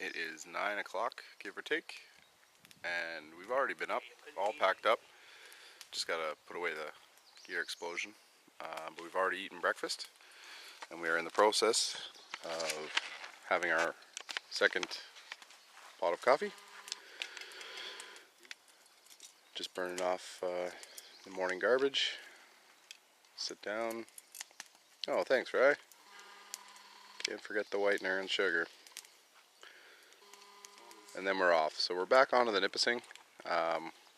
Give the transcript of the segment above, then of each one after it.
It is 9 o'clock, give or take, and we've already been up, all packed up. Just gotta put away the gear explosion. But we've already eaten breakfast, and we are in the process of having our second pot of coffee. Just burning off the morning garbage. Sit down. Oh, thanks, Ray. Can't forget the whitener and sugar. And then we're off. So we're back onto the Nipissing,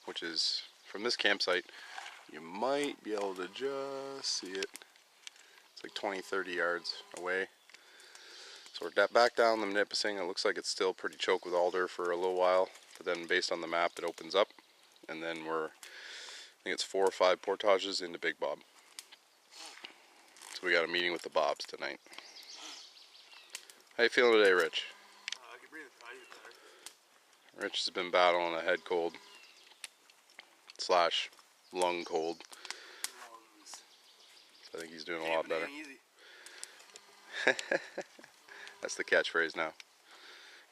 which is from this campsite. You might be able to just see it. It's like 20-30 yards away. So we're back down the Nipissing. It looks like it's still pretty choked with alder for a little while, but then based on the map it opens up, and then I think it's 4 or 5 portages into Big Bob. So we got a meeting with the Bobs tonight. How you feeling today, Rich? I can breathe. Rich has been battling a head cold / lung cold. I think he's doing a lot better. That's the catchphrase now.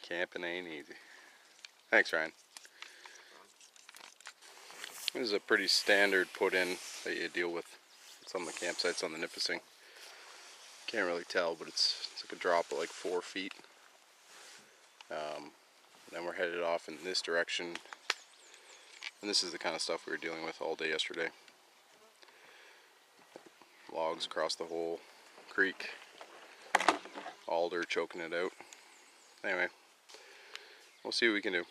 Camping ain't easy. Thanks, Ryan. This is a pretty standard put-in that you deal with some of the campsites on the Nipissing. Can't really tell, but it's like a drop of like 4 feet. Then we're headed off in this direction, and this is the kind of stuff we were dealing with all day yesterday. Logs across the whole creek, alder choking it out. Anyway, we'll see what we can do.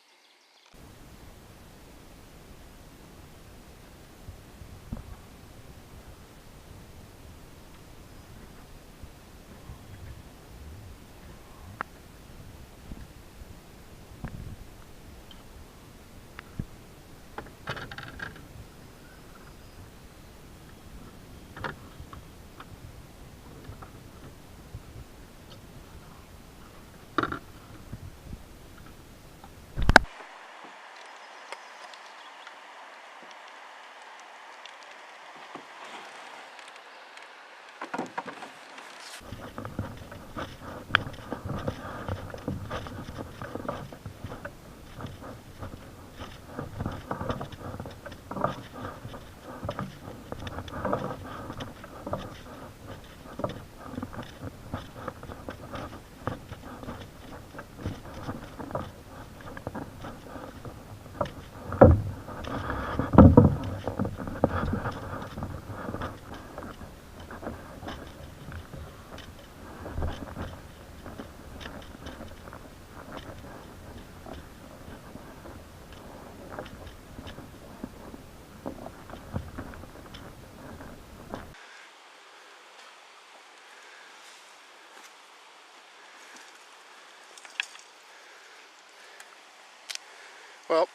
Well,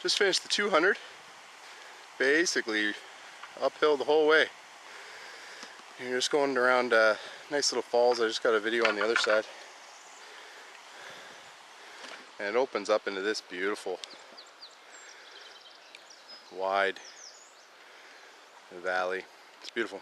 just finished the 200, basically uphill the whole way. You're just going around nice little falls. I just got a video on the other side. And it opens up into this beautiful, wide valley. It's beautiful.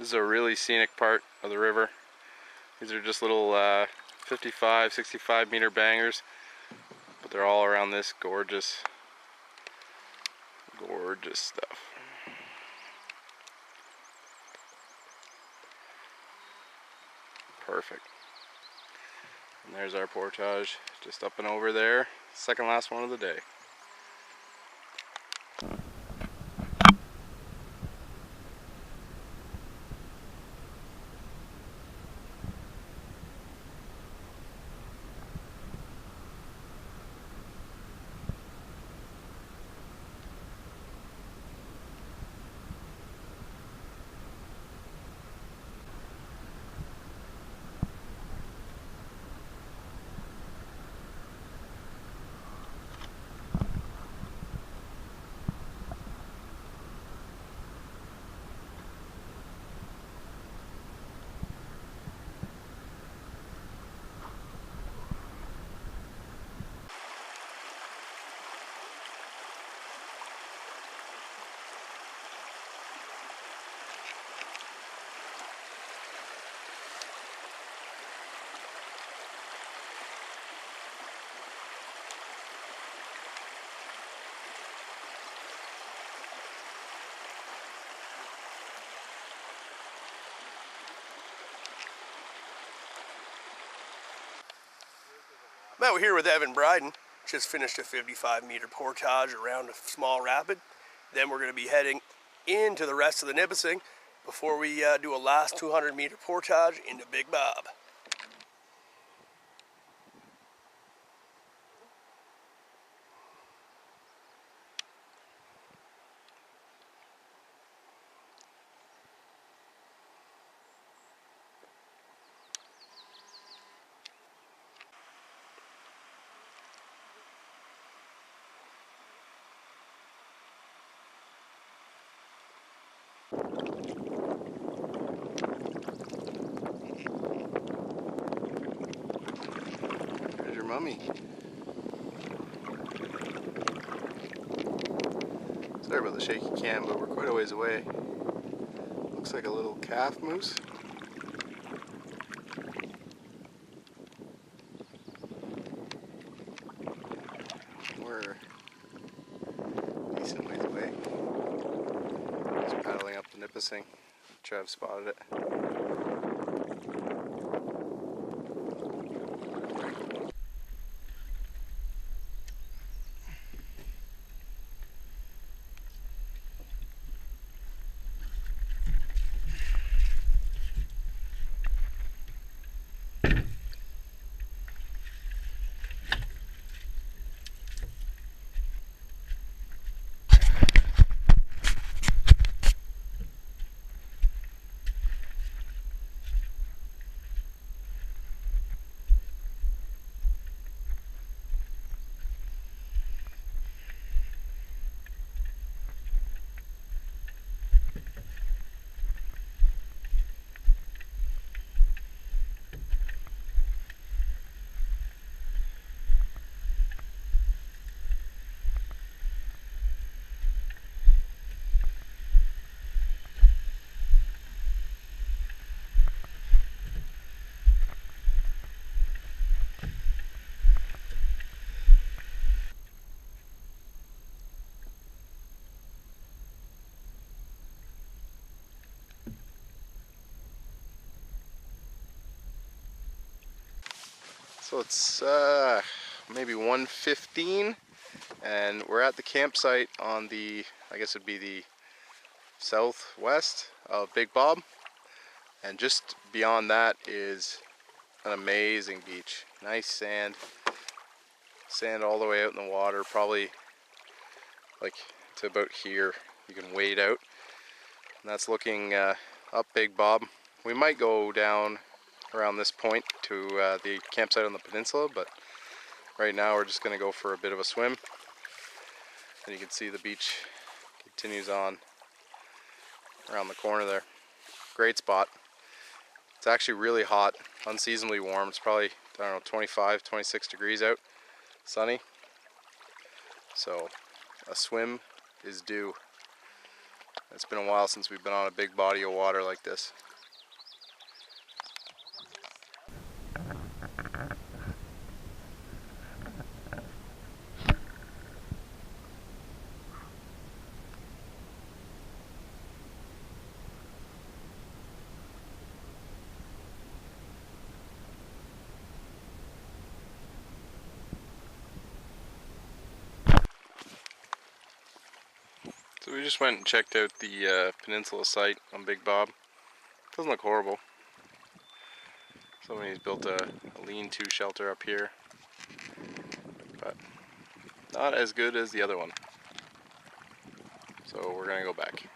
This is a really scenic part of the river. These are just little 55, 65 meter bangers, but they're all around this gorgeous, gorgeous stuff. Perfect. And there's our portage, just up and over there. Second last one of the day. Now we're here with Evan Bryden. Just finished a 55 meter portage around a small rapid. Then we're going to be heading into the rest of the Nipissing before we do a last 200 meter portage into Big Bob. There's your mummy. Sorry about the shaky cam, but we're quite a ways away. Looks like a little calf moose. We're a decent ways away. Just paddling up the Nipissing. Trev spotted it. So it's maybe 1:15 and we're at the campsite on the, I guess it'd be the southwest of Big Bob, and just beyond that is an amazing beach. Nice sand all the way out in the water, probably like to about here. You can wade out, and that's looking up Big Bob. We might go down around this point to the campsite on the peninsula, but right now we're just going to go for a bit of a swim. And you can see the beach continues on around the corner there. Great spot. It's actually really hot, unseasonably warm. It's probably, I don't know, 25, 26 degrees out, sunny. So a swim is due. It's been a while since we've been on a big body of water like this. So we just went and checked out the peninsula site on Big Bob. Doesn't look horrible. Somebody's built a lean-to shelter up here, but not as good as the other one. So we're gonna go back.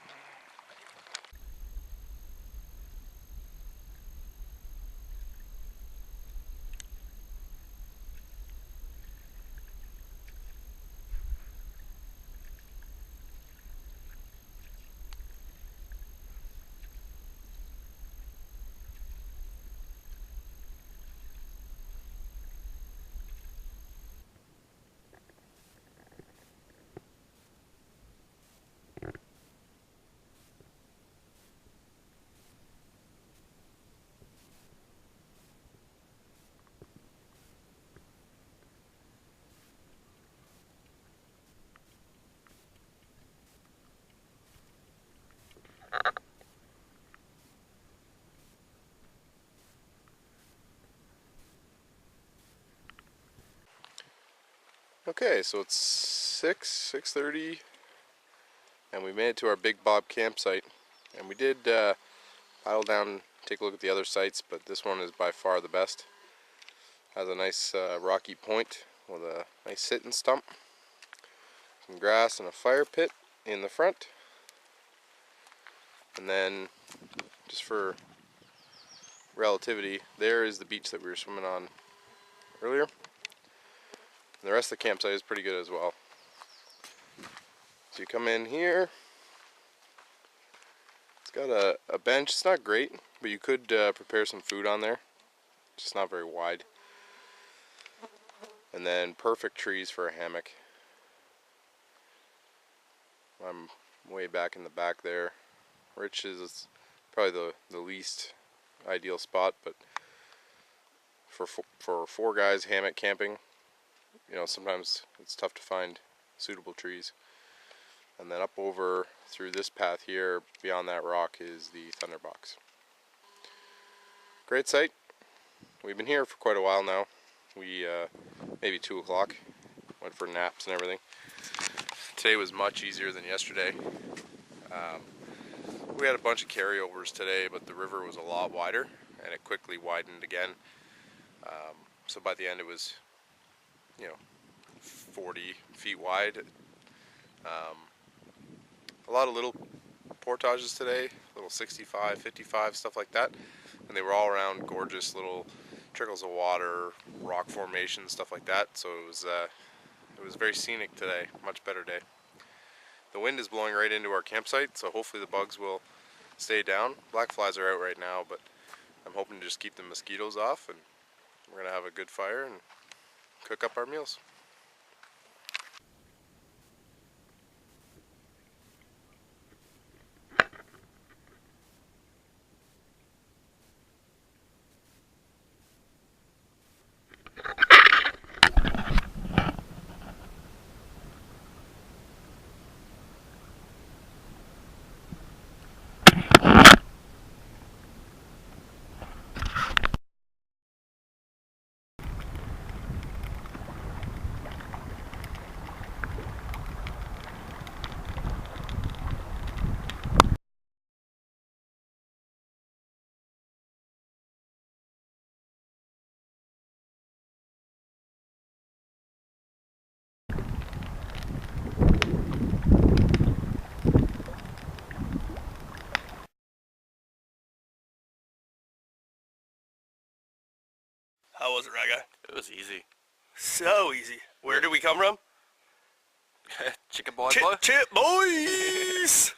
Okay, so it's 6:30, and we made it to our Big Bob campsite. And we did paddle down, take a look at the other sites, but this one is by far the best. Has a nice rocky point with a nice sitting stump, some grass, and a fire pit in the front. And then, just for relativity, there is the beach that we were swimming on earlier. And the rest of the campsite is pretty good as well. So you come in here, it's got a bench. It's not great, but you could prepare some food on there, just not very wide. And then perfect trees for a hammock. I'm way back in the back there. Rich is probably the least ideal spot, but for four guys hammock camping, you know, sometimes it's tough to find suitable trees. And then up over through this path here, beyond that rock, is the Thunderbox. Great site. We've been here for quite a while now. We maybe 2 o'clock. Went for naps and everything. Today was much easier than yesterday. We had a bunch of carryovers today, but the river was a lot wider, and it quickly widened again. So by the end it was, you know, 40 feet wide. A lot of little portages today, little 65, 55, stuff like that. And they were all around gorgeous little trickles of water, rock formations, stuff like that. So it was very scenic today, much better day. The wind is blowing right into our campsite, so hopefully the bugs will stay down. Black flies are out right now, but I'm hoping to just keep the mosquitoes off, and we're gonna have a good fire and cook up our meals. How was it, Raga? It was easy. So easy. Where did we come from? Chicken boy. Chip boys!